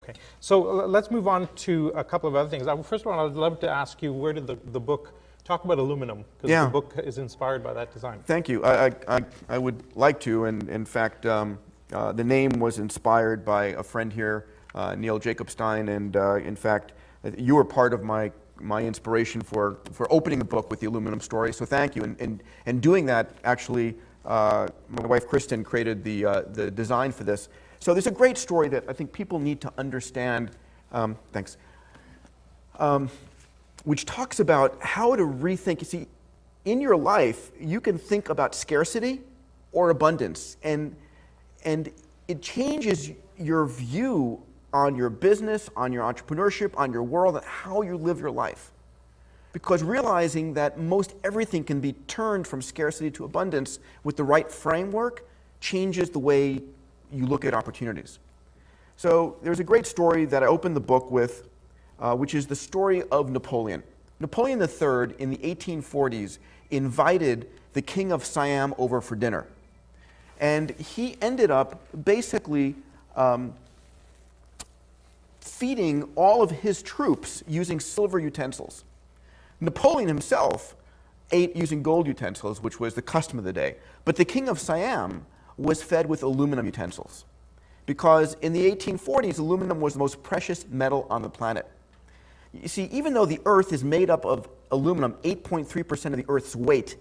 Okay, so let's move on to a couple of other things. First of all, I'd love to ask you, where did the book talk about aluminum? Because the book is inspired by that design. Thank you. I would like to, and in fact, the name was inspired by a friend here, Neil Jacobstein, and in fact, you were part of my inspiration for opening the book with the aluminum story, so thank you. And doing that, actually, my wife Kristen created the design for this. So there's a great story that I think people need to understand, thanks, which talks about how to rethink. You see, in your life, you can think about scarcity or abundance, and it changes your view on your business, on your entrepreneurship, on your world, and how you live your life. Because realizing that most everything can be turned from scarcity to abundance with the right framework changes the way you look at opportunities. So there's a great story that I opened the book with, which is the story of Napoleon. Napoleon III in the 1840s invited the king of Siam over for dinner. And he ended up basically feeding all of his troops using silver utensils. Napoleon himself ate using gold utensils, which was the custom of the day. But the king of Siam was fed with aluminum utensils, because in the 1840s, aluminum was the most precious metal on the planet. You see, even though the Earth is made up of aluminum, 8.3% of the Earth's weight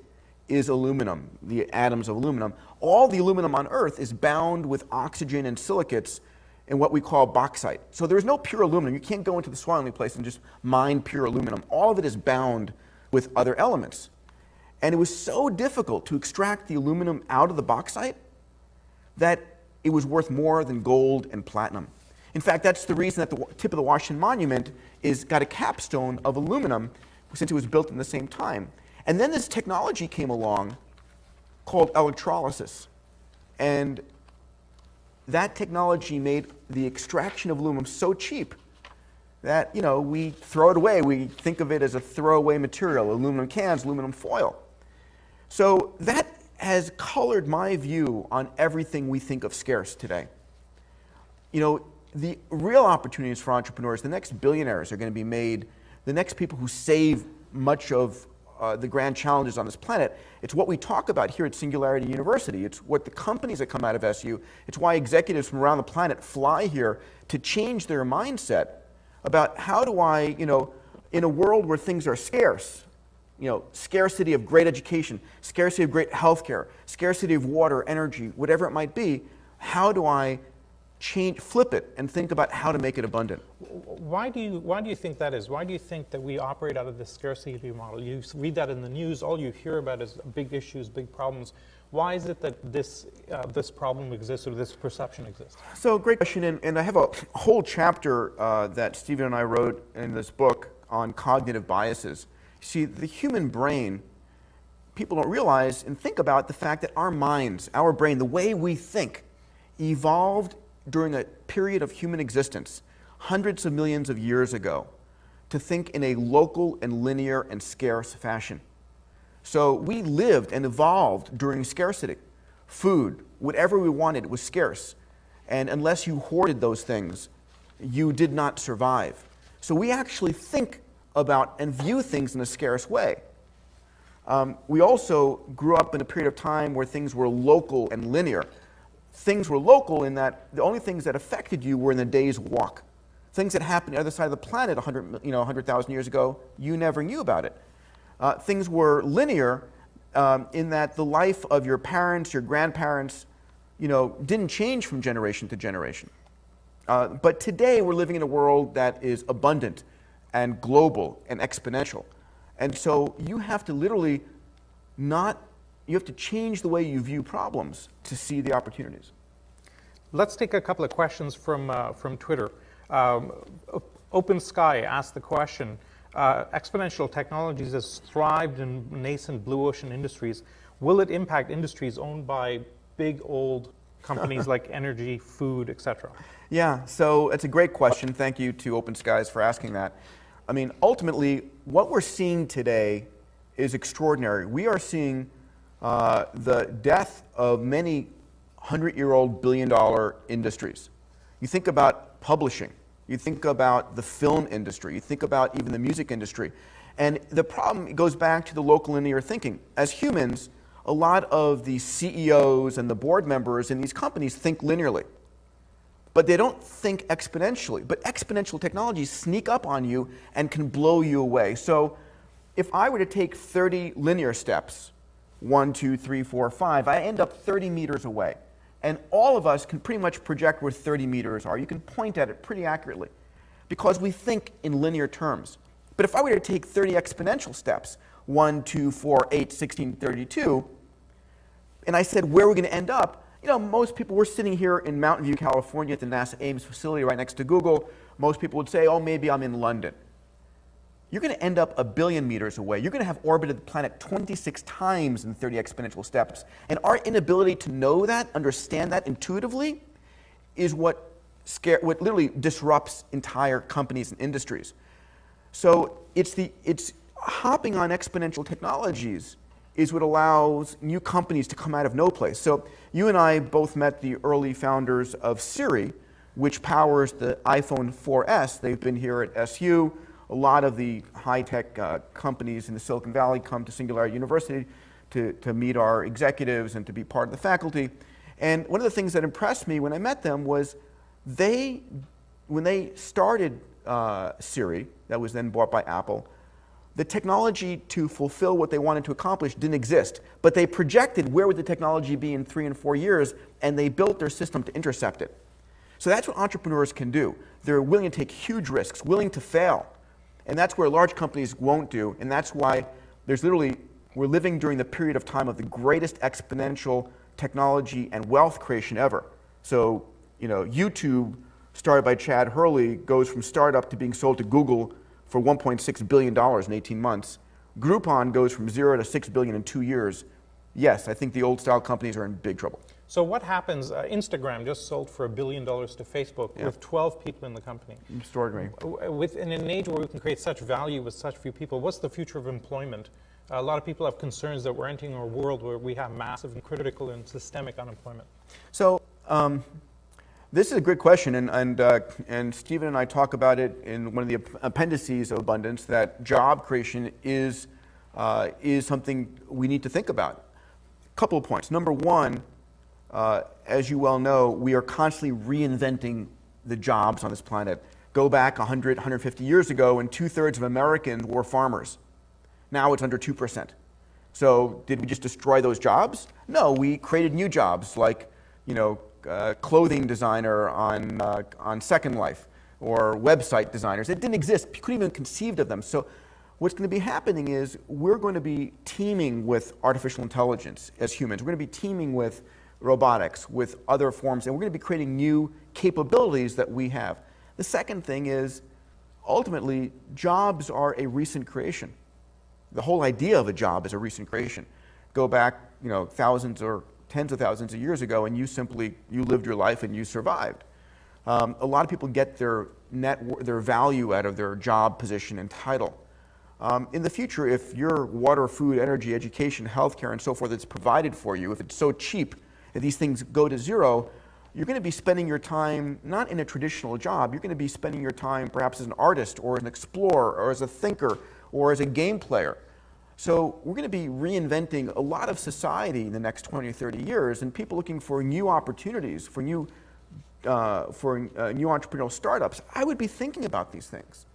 is aluminum, the atoms of aluminum. All the aluminum on Earth is bound with oxygen and silicates in what we call bauxite. So there's no pure aluminum. You can't go into the soil any place and just mine pure aluminum. All of it is bound with other elements. And it was so difficult to extract the aluminum out of the bauxite that it was worth more than gold and platinum. In fact, that's the reason that the tip of the Washington Monument got a capstone of aluminum, since it was built in the same time. And then this technology came along called electrolysis. And that technology made the extraction of aluminum so cheap that, you know, we throw it away. We think of it as a throwaway material, aluminum cans, aluminum foil. So that has colored my view on everything we think of scarce today. You know, the real opportunities for entrepreneurs, the next billionaires are going to be made, the next people who save much of the grand challenges on this planet. It's what we talk about here at Singularity University. It's what the companies that come out of SU, it's why executives from around the planet fly here to change their mindset about how do I, you know, in a world where things are scarce, you know, scarcity of great education, scarcity of great healthcare, scarcity of water, energy, whatever it might be, how do I flip it and think about how to make it abundant? Why do you think that is? Why do you think that we operate out of this scarcity model? You read that in the news, all you hear about is big issues, big problems. Why is it that this problem exists, or this perception exists? So, great question, and I have a whole chapter that Stephen and I wrote in this book on cognitive biases. See, the human brain, people don't realize and think about the fact that our minds, our brain, the way we think, evolved during a period of human existence, hundreds of millions of years ago, to think in a local and linear and scarce fashion. So we lived and evolved during scarcity. Food, whatever we wanted, was scarce. And unless you hoarded those things, you did not survive. So we actually think about and view things in a scarce way. We also grew up in a period of time where things were local and linear. Things were local in that the only things that affected you were in a day's walk. Things that happened on the other side of the planet 100,000 years ago, you never knew about it. Things were linear in that the life of your parents, your grandparents, you know, didn't change from generation to generation. But today we're living in a world that is abundant and global and exponential. And so you have to literally you have to change the way you view problems to see the opportunities. Let's take a couple of questions from Twitter. Open Sky asked the question, exponential technologies has thrived in nascent blue ocean industries. Will it impact industries owned by big old companies like energy, food, etc.? Yeah, so it's a great question. Thank you to Open Skies for asking that. I mean, ultimately, what we're seeing today is extraordinary. We are seeing the death of many 100-year-old billion-dollar industries. You think about publishing. You think about the film industry. You think about even the music industry. And the problem goes back to the local linear thinking. As humans, a lot of the CEOs and the board members in these companies think linearly. But they don't think exponentially. But exponential technologies sneak up on you and can blow you away. So if I were to take 30 linear steps, 1, 2, 3, 4, 5, I end up 30 meters away. And all of us can pretty much project where 30 meters are. You can point at it pretty accurately because we think in linear terms. But if I were to take 30 exponential steps, 1, 2, 4, 8, 16, 32, and I said where we're going to end up, you know, most people, we're sitting here in Mountain View, California at the NASA Ames facility right next to Google. Most people would say, oh, maybe I'm in London. You're going to end up 1 billion meters away. You're going to have orbited the planet 26 times in 30 exponential steps. And our inability to know that, understand that intuitively, is what literally disrupts entire companies and industries. So it's hopping on exponential technologies is what allows new companies to come out of no place. So you and I both met the early founders of Siri, which powers the iPhone 4S. They've been here at SU. A lot of the high-tech companies in the Silicon Valley come to Singularity University to meet our executives and to be part of the faculty. And one of the things that impressed me when I met them was when they started Siri, that was then bought by Apple, the technology to fulfill what they wanted to accomplish didn't exist. But they projected where would the technology be in 3 and 4 years, and they built their system to intercept it. So that's what entrepreneurs can do. They're willing to take huge risks, willing to fail. And that's where large companies won't do. And that's why we're living during the period of time of the greatest exponential technology and wealth creation ever. So, you know, YouTube, started by Chad Hurley, goes from startup to being sold to Google for $1.6 billion in 18 months. Groupon goes from 0 to 6 billion in 2 years. Yes, I think the old style companies are in big trouble. So what happens, Instagram just sold for $1 billion to Facebook with 12 people in the company. Extraordinary. In an age where we can create such value with such few people, what's the future of employment? A lot of people have concerns that we're entering a world where we have massive and critical and systemic unemployment. So this is a great question, and Stephen and I talk about it in one of the appendices of Abundance, that job creation is something we need to think about. A couple of points. Number one, as you well know, we are constantly reinventing the jobs on this planet. Go back 100, 150 years ago, and 2/3 of Americans were farmers. Now it's under 2%. So did we just destroy those jobs? No, we created new jobs, like, you know, clothing designer on Second Life, or website designers. It didn't exist. You couldn't even conceive of them. So what's going to be happening is we're going to be teaming with artificial intelligence as humans. We're going to be teaming with robotics, with other forms, and we're going to be creating new capabilities that we have. The second thing is, ultimately, jobs are a recent creation. The whole idea of a job is a recent creation. Go back, you know, thousands or tens of thousands of years ago, and you lived your life and you survived. A lot of people get their value out of their job position and title. In the future, if your water, food, energy, education, healthcare, and so forth is provided for you, if it's so cheap, if these things go to zero, you're going to be spending your time not in a traditional job. You're going to be spending your time perhaps as an artist or an explorer or as a thinker or as a game player. So we're going to be reinventing a lot of society in the next 20 or 30 years, and people looking for new opportunities, for new entrepreneurial startups. I would be thinking about these things.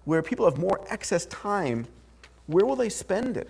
Where people have more excess time, where will they spend it?